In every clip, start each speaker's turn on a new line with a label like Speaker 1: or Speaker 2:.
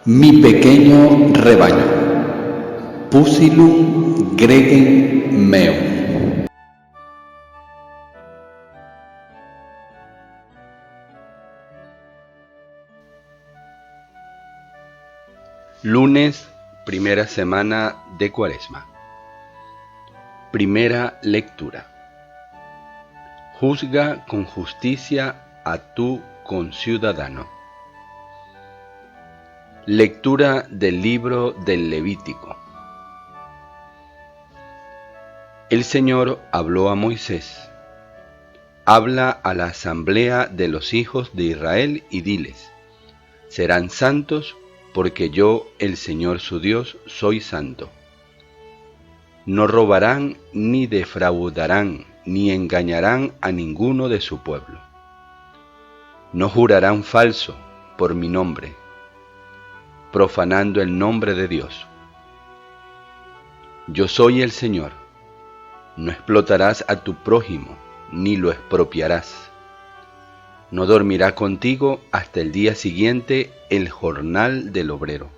Speaker 1: Mi pequeño rebaño. Pusilum gregem meum.
Speaker 2: Lunes, primera semana de Cuaresma. Primera lectura. Juzga con justicia a tu conciudadano. Lectura del libro del Levítico. El Señor habló a Moisés. Habla a la asamblea de los hijos de Israel y diles: serán santos porque yo, el Señor su Dios, soy santo. No robarán, ni defraudarán, ni engañarán a ninguno de su pueblo. No jurarán falso por mi nombre, profanando el nombre de Dios. Yo soy el Señor. No explotarás a tu prójimo, ni lo expropiarás. No dormirá contigo hasta el día siguiente el jornal del obrero.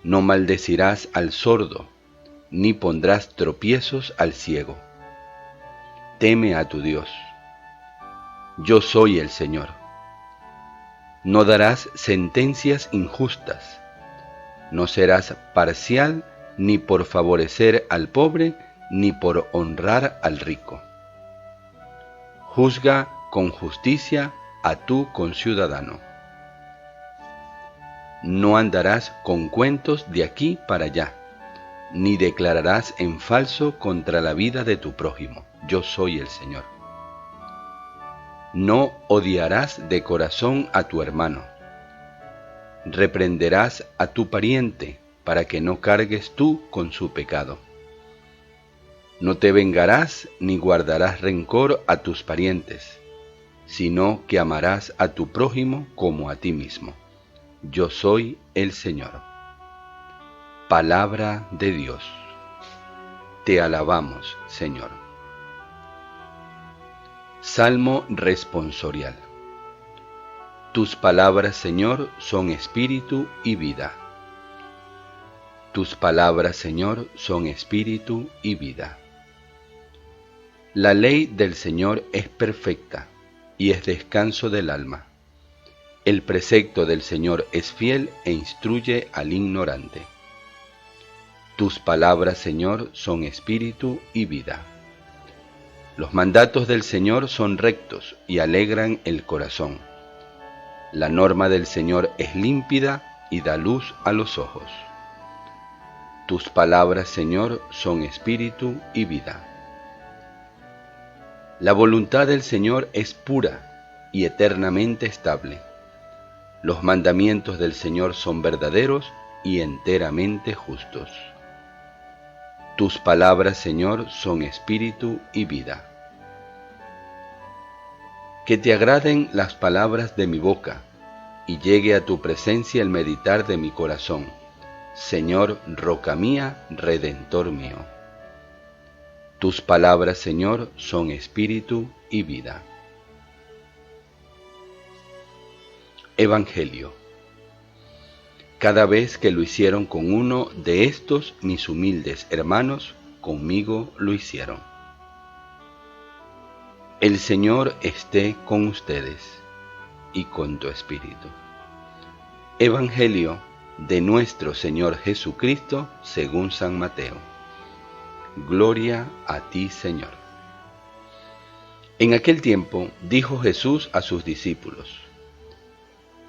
Speaker 2: No maldecirás al sordo, ni pondrás tropiezos al ciego. Teme a tu Dios. Yo soy el Señor. No darás sentencias injustas. No serás parcial ni por favorecer al pobre, ni por honrar al rico. Juzga con justicia a tu conciudadano. No andarás con cuentos de aquí para allá, ni declararás en falso contra la vida de tu prójimo. Yo soy el Señor. No odiarás de corazón a tu hermano. Reprenderás a tu pariente para que no cargues tú con su pecado. No te vengarás ni guardarás rencor a tus parientes, sino que amarás a tu prójimo como a ti mismo. Yo soy el Señor. Palabra de Dios. Te alabamos, Señor. Salmo responsorial. Tus palabras, Señor, son espíritu y vida. Tus palabras, Señor, son espíritu y vida. La ley del Señor es perfecta y es descanso del alma. El precepto del Señor es fiel e instruye al ignorante. Tus palabras, Señor, son espíritu y vida. Los mandatos del Señor son rectos y alegran el corazón. La norma del Señor es límpida y da luz a los ojos. Tus palabras, Señor, son espíritu y vida. La voluntad del Señor es pura y eternamente estable. Los mandamientos del Señor son verdaderos y enteramente justos. Tus palabras, Señor, son espíritu y vida. Que te agraden las palabras de mi boca, y llegue a tu presencia el meditar de mi corazón, Señor, roca mía, redentor mío. Tus palabras, Señor, son espíritu y vida. Evangelio. Cada vez que lo hicieron con uno de estos mis humildes hermanos, conmigo lo hicieron. El Señor esté con ustedes y con tu espíritu. Evangelio de nuestro Señor Jesucristo según San Mateo. Gloria a ti, Señor. En aquel tiempo dijo Jesús a sus discípulos: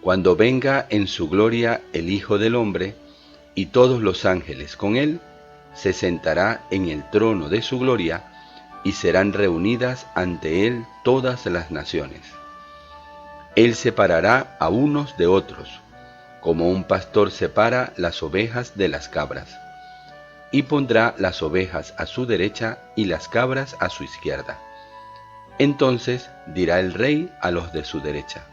Speaker 2: cuando venga en su gloria el Hijo del Hombre y todos los ángeles con él, se sentará en el trono de su gloria y serán reunidas ante él todas las naciones. Él separará a unos de otros, como un pastor separa las ovejas de las cabras, y pondrá las ovejas a su derecha y las cabras a su izquierda. Entonces dirá el Rey a los de su derecha: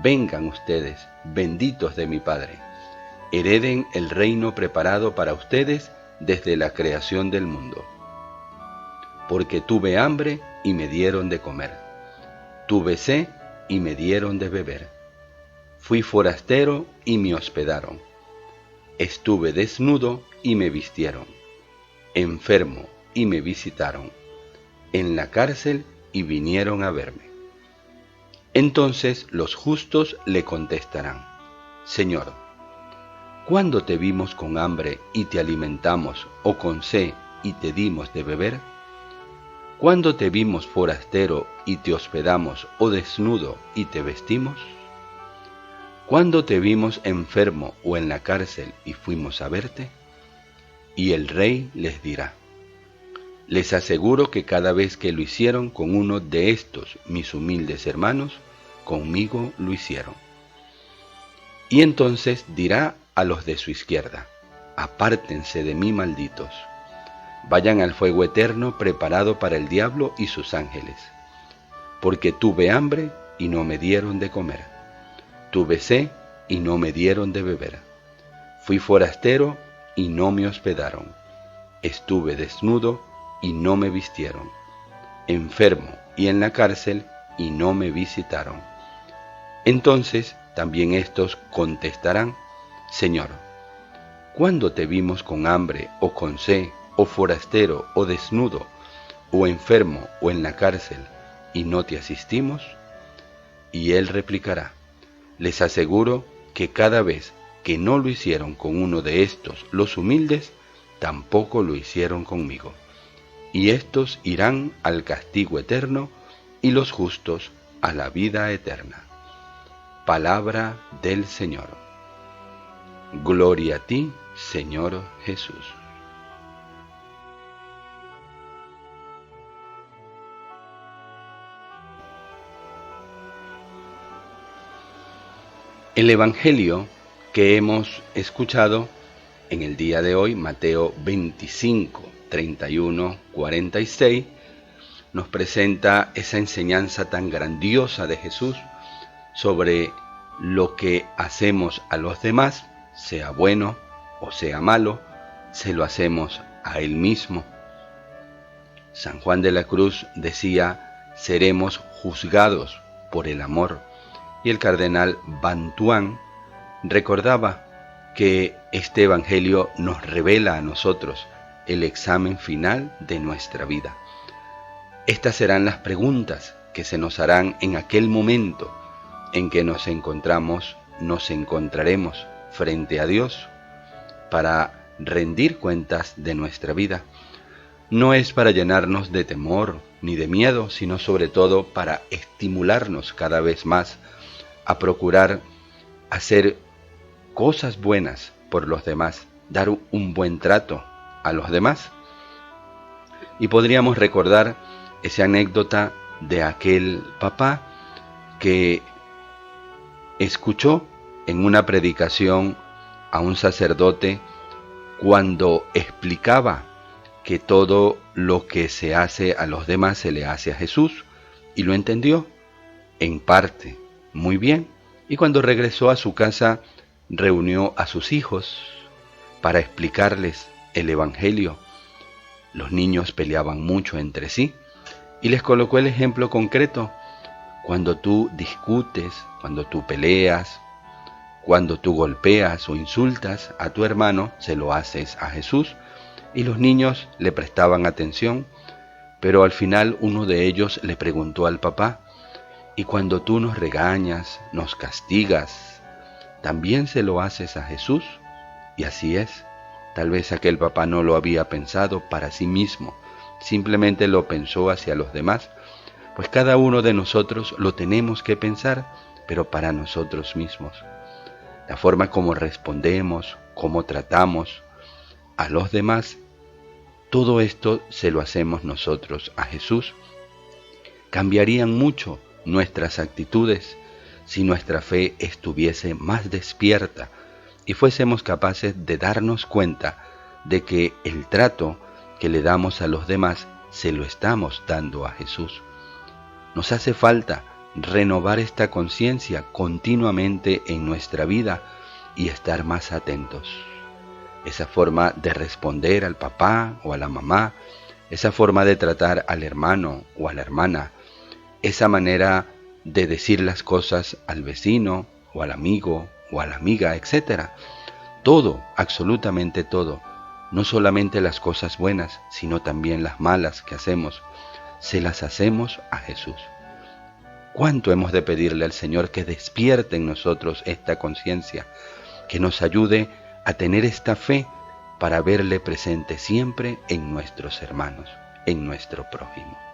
Speaker 2: vengan ustedes, benditos de mi Padre, hereden el reino preparado para ustedes desde la creación del mundo. Porque tuve hambre y me dieron de comer, tuve sed y me dieron de beber, Fui forastero y me hospedaron. Estuve desnudo y me vistieron. Enfermo y me visitaron. En la cárcel y vinieron a verme. Entonces los justos le contestarán: Señor, ¿cuándo te vimos con hambre y te alimentamos, o con sed y te dimos de beber? ¿Cuándo te vimos forastero y te hospedamos, o desnudo y te vestimos? ¿Cuándo te vimos enfermo o en la cárcel y fuimos a verte? Y el rey les dirá: les aseguro que cada vez que lo hicieron con uno de estos mis humildes hermanos, conmigo lo hicieron. Y entonces dirá a los de su izquierda: apártense de mí, malditos, vayan al fuego eterno preparado para el diablo y sus ángeles. Porque tuve hambre y no me dieron de comer, tuve sed y no me dieron de beber, fui forastero y no me hospedaron, estuve desnudo y no me vistieron, enfermo y en la cárcel y no me visitaron. Entonces también estos contestarán: Señor, ¿cuándo te vimos con hambre o con sed, o forastero o desnudo, o enfermo o en la cárcel, y no te asistimos? Y él replicará: les aseguro que cada vez que no lo hicieron con uno de estos, los humildes, tampoco lo hicieron conmigo. Y estos irán al castigo eterno, y los justos a la vida eterna. Palabra del Señor. Gloria a ti, Señor Jesús. El Evangelio que hemos escuchado en el día de hoy, Mateo 25, 31, 46, nos presenta esa enseñanza tan grandiosa de Jesús sobre lo que hacemos a los demás, sea bueno o sea malo, se lo hacemos a Él mismo. San Juan de la Cruz decía: seremos juzgados por el amor. Y el cardenal Bantuán recordaba que este Evangelio nos revela a nosotros el examen final de nuestra vida. Estas serán las preguntas que se nos harán en aquel momento en que nos encontraremos frente a Dios para rendir cuentas de nuestra vida. No es para llenarnos de temor ni de miedo, sino sobre todo para estimularnos cada vez más a procurar hacer cosas buenas por los demás, dar un buen trato a los demás. Y podríamos recordar esa anécdota de aquel papá que escuchó en una predicación a un sacerdote cuando explicaba que todo lo que se hace a los demás se le hace a Jesús, y lo entendió en parte muy bien, y cuando regresó a su casa reunió a sus hijos para explicarles el Evangelio. Los niños peleaban mucho entre sí y les colocó el ejemplo concreto: cuando tú discutes, cuando tú peleas, cuando tú golpeas o insultas a tu hermano, se lo haces a Jesús. Y los niños le prestaban atención, pero al final uno de ellos le preguntó al papá: ¿y cuando tú nos regañas, nos castigas, también se lo haces a Jesús? Y así es. Tal vez aquel papá no lo había pensado para sí mismo, simplemente lo pensó hacia los demás. Pues cada uno de nosotros lo tenemos que pensar, pero para nosotros mismos. La forma como respondemos, cómo tratamos a los demás, todo esto se lo hacemos nosotros a Jesús. Cambiarían mucho nuestras actitudes si nuestra fe estuviese más despierta y fuésemos capaces de darnos cuenta de que el trato que le damos a los demás se lo estamos dando a Jesús. Nos hace falta renovar esta conciencia continuamente en nuestra vida y estar más atentos. Esa forma de responder al papá o a la mamá, esa forma de tratar al hermano o a la hermana, esa manera de decir las cosas al vecino o al amigo o a la amiga, etc. Todo, absolutamente todo, no solamente las cosas buenas, sino también las malas que hacemos, se las hacemos a Jesús. ¿Cuánto hemos de pedirle al Señor que despierte en nosotros esta conciencia, que nos ayude a tener esta fe para verle presente siempre en nuestros hermanos, en nuestro prójimo?